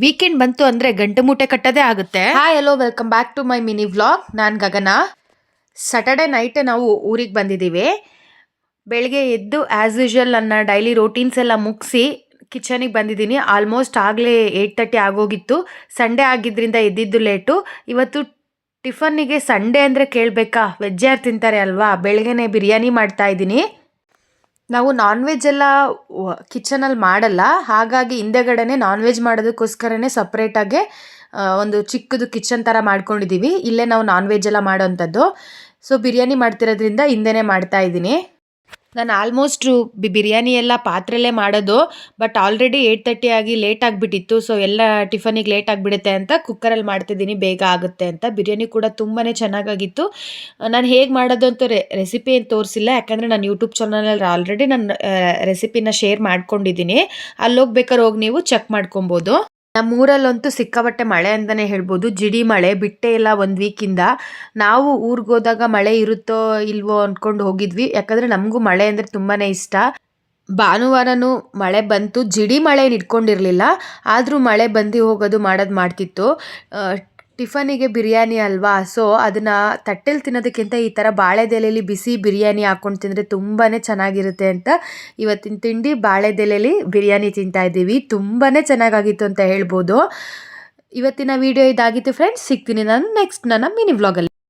Weekend ಬಂತು ಅಂದರೆ ಗಂಟು ಮೂಟೆ ಕಟ್ಟೋದೇ ಆಗುತ್ತೆ. Hi hello welcome back to my mini vlog. ನಾನು ಗಗನ. ಸ್ಯಾಟರ್ಡೆ ನೈಟ್ ನಾವು ಊರಿಗೆ ಬಂದಿದ್ದೀವಿ. ಬೆಳಗ್ಗೆ ಎದ್ದು ಆ್ಯಸ್ ಯೂಶುವಲ್ ನನ್ನ ಡೈಲಿ ರೋಟೀನ್ಸ್ ಎಲ್ಲ ಮುಗಿಸಿ ಕಿಚನಿಗೆ ಬಂದಿದ್ದೀನಿ. ಆಲ್ಮೋಸ್ಟ್ ಆಗಲೇ 8:30 ಆಗೋಗಿತ್ತು. ಸಂಡೇ ಆಗಿದ್ದರಿಂದ ಎದ್ದಿದ್ದು ಲೇಟು. ಇವತ್ತು ಟಿಫನ್ನಿಗೆ ಸಂಡೇ ಅಂದರೆ ಕೇಳಬೇಕಾ, ವೆಜ್ ಯಾರು ತಿಂತಾರೆ ಅಲ್ವಾ, ಬೆಳಗ್ಗೆನೇ ಬಿರಿಯಾನಿ ಮಾಡ್ತಾ ಇದ್ದೀನಿ. ನಾವು ನಾನ್ ವೆಜ್ ಎಲ್ಲ ಕಿಚನಲ್ಲಿ ಮಾಡಲ್ಲ, ಹಾಗಾಗಿ ಹಿಂದೆಗಡೆನೆ ನಾನ್ ವೆಜ್ ಮಾಡೋದಕ್ಕೋಸ್ಕರನೇ ಸಪ್ರೇಟಾಗೆ ಒಂದು ಚಿಕ್ಕದು ಕಿಚನ್ ಥರ ಮಾಡ್ಕೊಂಡಿದ್ದೀವಿ. ಇಲ್ಲೇ ನಾವು ನಾನ್ ವೆಜ್ ಎಲ್ಲ ಮಾಡೋವಂಥದ್ದು. ಸೊ ಬಿರಿಯಾನಿ ಮಾಡ್ತಿರೋದ್ರಿಂದ ಹಿಂದೆನೇ ಮಾಡ್ತಾ ಇದ್ದೀನಿ. ನಾನು ಆಲ್ಮೋಸ್ಟು ಬಿರಿಯಾನಿ ಎಲ್ಲ ಪಾತ್ರೆಯಲ್ಲೇ ಮಾಡೋದು. ಬಟ್ ಆಲ್ರೆಡಿ 8:30 ಆಗಿ ಲೇಟ್ ಆಗಿಬಿಟ್ಟಿತ್ತು. ಸೊ ಎಲ್ಲ ಟಿಫನಿಗೆ ಲೇಟ್ ಆಗಿಬಿಡುತ್ತೆ ಅಂತ ಕುಕ್ಕರಲ್ಲಿ ಮಾಡ್ತಿದ್ದೀನಿ, ಬೇಗ ಆಗುತ್ತೆ ಅಂತ. ಬಿರಿಯಾನಿ ಕೂಡ ತುಂಬಾ ಚೆನ್ನಾಗಾಗಿತ್ತು. ನಾನು ಹೇಗೆ ಮಾಡೋದು ಅಂತ ರೆಸಿಪಿ ಏನು ತೋರಿಸಿಲ್ಲ, ಯಾಕಂದರೆ ನಾನು ಯೂಟ್ಯೂಬ್ ಚಾನಲಲ್ಲಿ ಆಲ್ರೆಡಿ ನಾನು ರೆಸಿಪಿನ ಶೇರ್ ಮಾಡ್ಕೊಂಡಿದ್ದೀನಿ. ಅಲ್ಲೋಗ್ಬೇಕಾದ್ರೆ ಹೋಗಿ ನೀವು ಚೆಕ್ ಮಾಡ್ಕೊಬೋದು. ನಮ್ಮೂರಲ್ಲಂತೂ ಸಿಕ್ಕಾಪಟ್ಟೆ ಮಳೆ ಅಂತಲೇ ಹೇಳ್ಬೋದು. ಜಿಡಿ ಮಳೆ ಬಿಟ್ಟೇ ಇಲ್ಲ ಒಂದು ವೀಕಿಂದ. ನಾವು ಊರಿಗೆ ಹೋದಾಗ ಮಳೆ ಇರುತ್ತೋ ಇಲ್ವೋ ಅಂದ್ಕೊಂಡು ಹೋಗಿದ್ವಿ, ಯಾಕಂದರೆ ನಮಗೂ ಮಳೆ ಅಂದರೆ ತುಂಬಾ ಇಷ್ಟ. ಭಾನುವಾರನೂ ಮಳೆ ಬಂತು. ಜಿಡಿ ಮಳೆ ಇಟ್ಕೊಂಡಿರಲಿಲ್ಲ, ಆದರೂ ಮಳೆ ಬಂದು ಹೋಗೋದು ಮಾಡೋದು ಮಾಡ್ತಿತ್ತು. ಟಿಫನಿಗೆ ಬಿರಿಯಾನಿ ಅಲ್ವಾ, ಸೊ ಅದನ್ನು ತಟ್ಟೆಲಿ ತಿನ್ನೋದಕ್ಕಿಂತ ಈ ಥರ ಬಾಳೆದೆಲೆಯಲ್ಲಿ ಬಿಸಿ ಬಿರಿಯಾನಿ ಹಾಕ್ಕೊಂಡು ತಿಂದರೆ ತುಂಬಾ ಚೆನ್ನಾಗಿರುತ್ತೆ ಅಂತ ಇವತ್ತಿನ ತಿಂಡಿ ಬಾಳೆದೆಲೆಯಲ್ಲಿ ಬಿರಿಯಾನಿ ತಿಂತಾ ಇದ್ದೀವಿ. ತುಂಬಾ ಚೆನ್ನಾಗಾಗಿತ್ತು ಅಂತ ಹೇಳ್ಬೋದು. ಇವತ್ತಿನ ವಿಡಿಯೋ ಇದಾಗಿತ್ತು ಫ್ರೆಂಡ್ಸ್. ಸಿಗ್ತೀನಿ ನಾನು ನೆಕ್ಸ್ಟ್ ನನ್ನ ಮಿನಿ ವ್ಲಾಗಲ್ಲಿ.